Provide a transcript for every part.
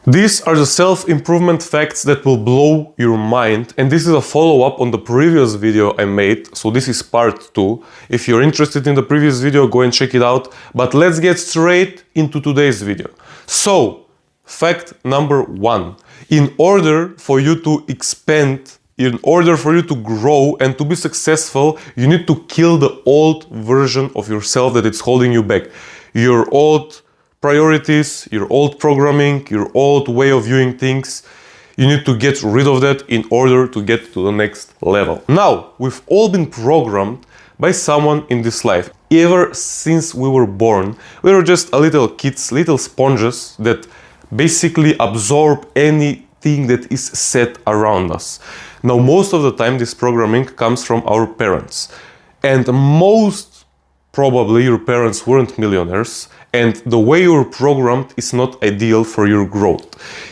These are the self-improvement facts that will blow your mind, and this is a follow-up on the previous video I made, so this is part 2. If you're interested in the previous video, go and check it out, but let's get straight into today's video. So, fact number 1. In order for you to expand, in order for you to grow and to be successful, you need to kill the old version of yourself that is holding you back. Your old priorities, your old programming, your old way of viewing things. You need to get rid of that in order to get to the next level. Now, we've all been programmed by someone in this life. Ever since we were born, we were just a little kids, little sponges that basically absorb anything that is said around us. Now, most of the time, this programming comes from our parents. And most probably your parents weren't millionaires, and the way you're programmed is not ideal for your growth.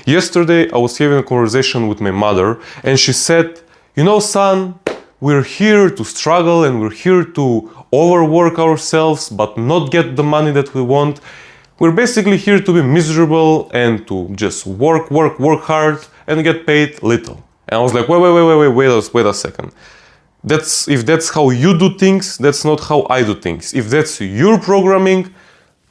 Yesterday, I was having a conversation with my mother, and she said, you know, son, we're here to struggle and we're here to overwork ourselves, but not get the money that we want. We're basically here to be miserable and to just work hard and get paid little. And I was like, wait a second. If that's how you do things, that's not how I do things. If that's your programming,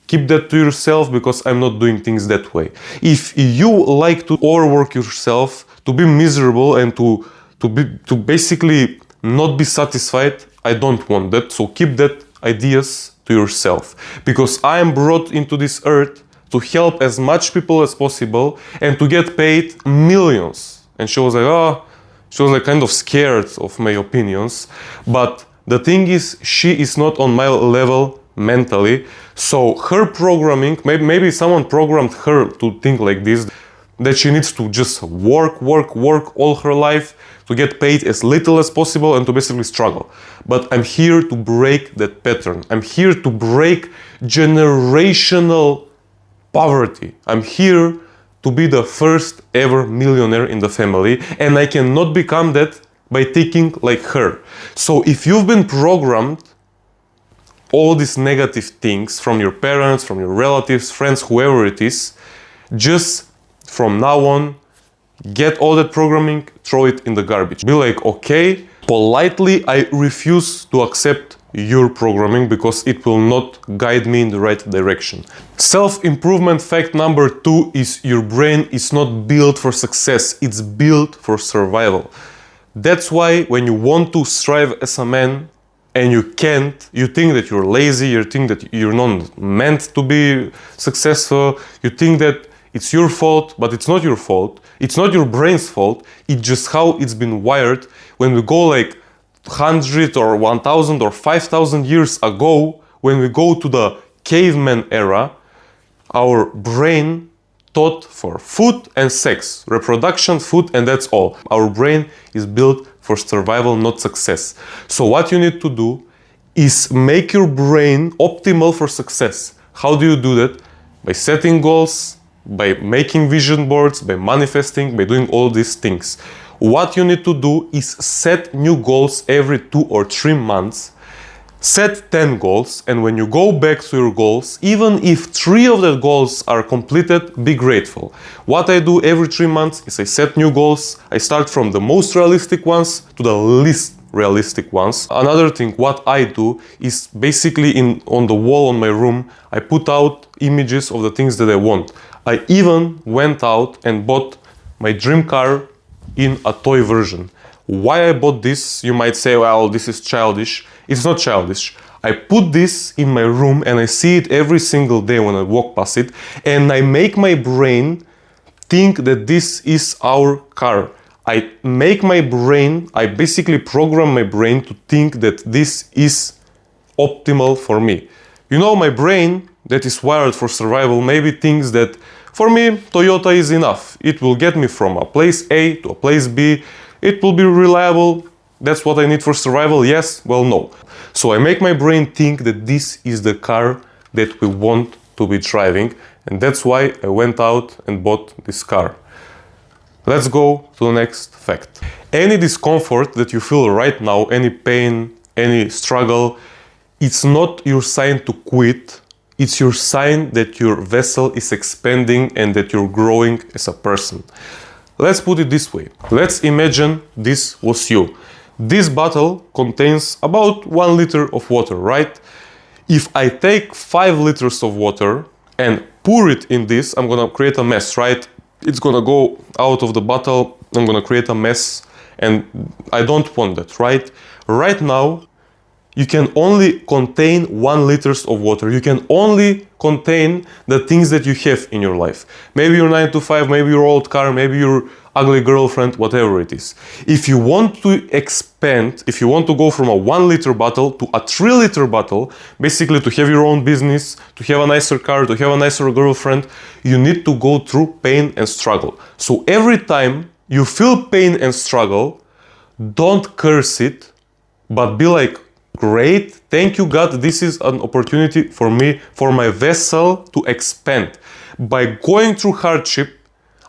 keep that to yourself, because I'm not doing things that way. If you like to overwork yourself, to be miserable and to basically not be satisfied, I don't want that. So keep that ideas to yourself, because I am brought into this earth to help as much people as possible and to get paid millions. And she was like kind of scared of my opinions, but the thing is, she is not on my level mentally. So her programming, maybe someone programmed her to think like this, that she needs to just work all her life to get paid as little as possible and to basically struggle. But I'm here to break that pattern. I'm here to break generational poverty. I'm here to be the first ever millionaire in the family, and I cannot become that by thinking like her. So if you've been programmed all these negative things from your parents, from your relatives, friends, whoever it is, just from now on, get all that programming, throw it in the garbage. Be like, okay, politely, I refuse to accept your programming because it will not guide me in the right direction. Self-improvement fact number 2 is your brain is not built for success, it's built for survival. That's why when you want to strive as a man and you can't, you think that you're lazy, you think that you're not meant to be successful, you think that it's your fault, but it's not your fault. It's not your brain's fault. It's just how it's been wired. When we go like 100 or 1000 or 5000 years ago, when we go to the caveman era, our brain thought for food and sex, reproduction, food, and that's all. Our brain is built for survival, not success. So what you need to do is make your brain optimal for success. How do you do that? By setting goals, by making vision boards, by manifesting, by doing all these things. What you need to do is set new goals every 2 or 3 months. Set 10 goals, and when you go back to your goals, even if 3 of the goals are completed, be grateful. What I do every 3 months is I set new goals. I start from the most realistic ones to the least realistic ones. Another thing, what I do is basically on the wall on my room, I put out images of the things that I want. I even went out and bought my dream car in a toy version. Why I bought this? You might say, well, this is childish. It's not childish. I put this in my room and I see it every single day when I walk past it, and I make my brain think that this is our car. I basically program my brain to think that this is optimal for me. You know, my brain that is wired for survival maybe thinks that for me, Toyota is enough. It will get me from a place A to a place B. It will be reliable. That's what I need for survival. Yes? Well, no. So I make my brain think that this is the car that we want to be driving. And that's why I went out and bought this car. Let's go to the next fact. Any discomfort that you feel right now, any pain, any struggle, it's not your sign to quit. It's your sign that your vessel is expanding and that you're growing as a person. Let's put it this way. Let's imagine this was you. This bottle contains about 1 liter of water, right? If I take 5 liters of water and pour it in this, I'm gonna create a mess, right? It's gonna go out of the bottle, I'm gonna create a mess, and I don't want that, right? Right now, you can only contain 1 liters of water. You can only contain the things that you have in your life. Maybe your 9 to 5, maybe your old car, maybe your ugly girlfriend, whatever it is. If you want to expand, if you want to go from a 1 liter bottle to a 3 liter bottle, basically to have your own business, to have a nicer car, to have a nicer girlfriend, you need to go through pain and struggle. So every time you feel pain and struggle, don't curse it, but be like, great, thank you God, this is an opportunity for me, for my vessel to expand. By going through hardship,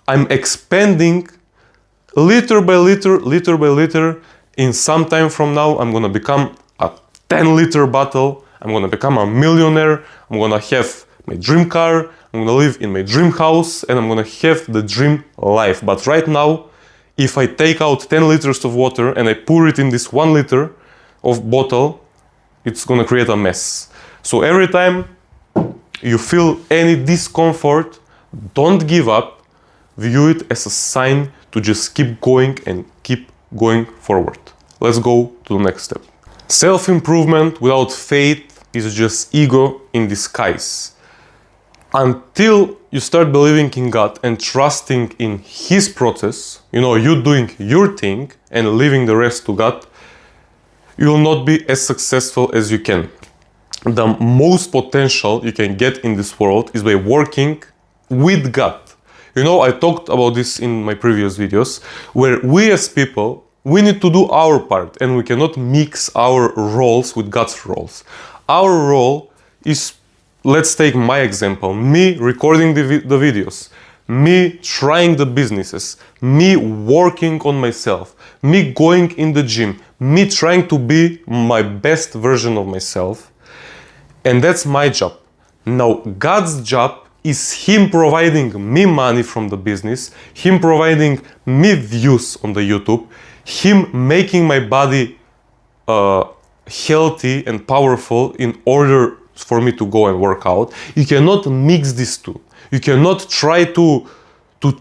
I'm expanding liter by liter, liter by liter. In some time from now, I'm gonna become a 10 liter bottle, I'm gonna become a millionaire, I'm gonna have my dream car, I'm gonna live in my dream house, and I'm gonna have the dream life. But right now, if I take out 10 liters of water and I pour it in this 1 liter of bottle, it's gonna create a mess. So every time you feel any discomfort, don't give up, view it as a sign to just keep going and keep going forward. Let's go to the next step. Self-improvement without faith is just ego in disguise. Until you start believing in God and trusting in His process, you doing your thing and leaving the rest to God, you will not be as successful as you can. The most potential you can get in this world is by working with God. I talked about this in my previous videos, where we as people, we need to do our part and we cannot mix our roles with God's roles. Our role is, let's take my example, me recording the videos, me trying the businesses, me working on myself, me going in the gym, me trying to be my best version of myself. And that's my job. Now, God's job is Him providing me money from the business, Him providing me views on the YouTube, Him making my body healthy and powerful in order for me to go and work out. You cannot mix these two. You cannot try to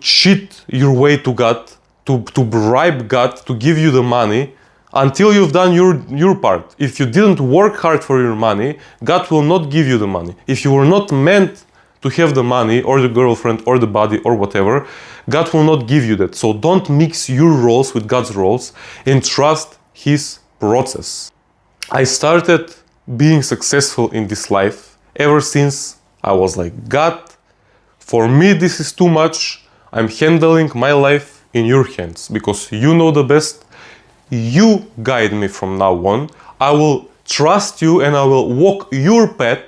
cheat your way to God, to bribe God to give you the money until you've done your part. If you didn't work hard for your money, God will not give you the money. If you were not meant to have the money or the girlfriend or the body or whatever, God will not give you that. So don't mix your roles with God's roles and trust His process. I started being successful in this life ever since I was like, God, for me this is too much. I'm handling my life in your hands because you know the best. You guide me from now on. I will trust you and I will walk your path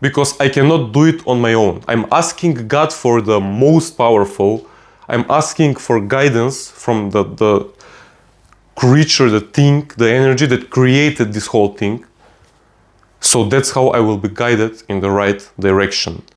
because I cannot do it on my own. I'm asking God for the most powerful. I'm asking for guidance from the creature, the thing, the energy that created this whole thing. So that's how I will be guided in the right direction.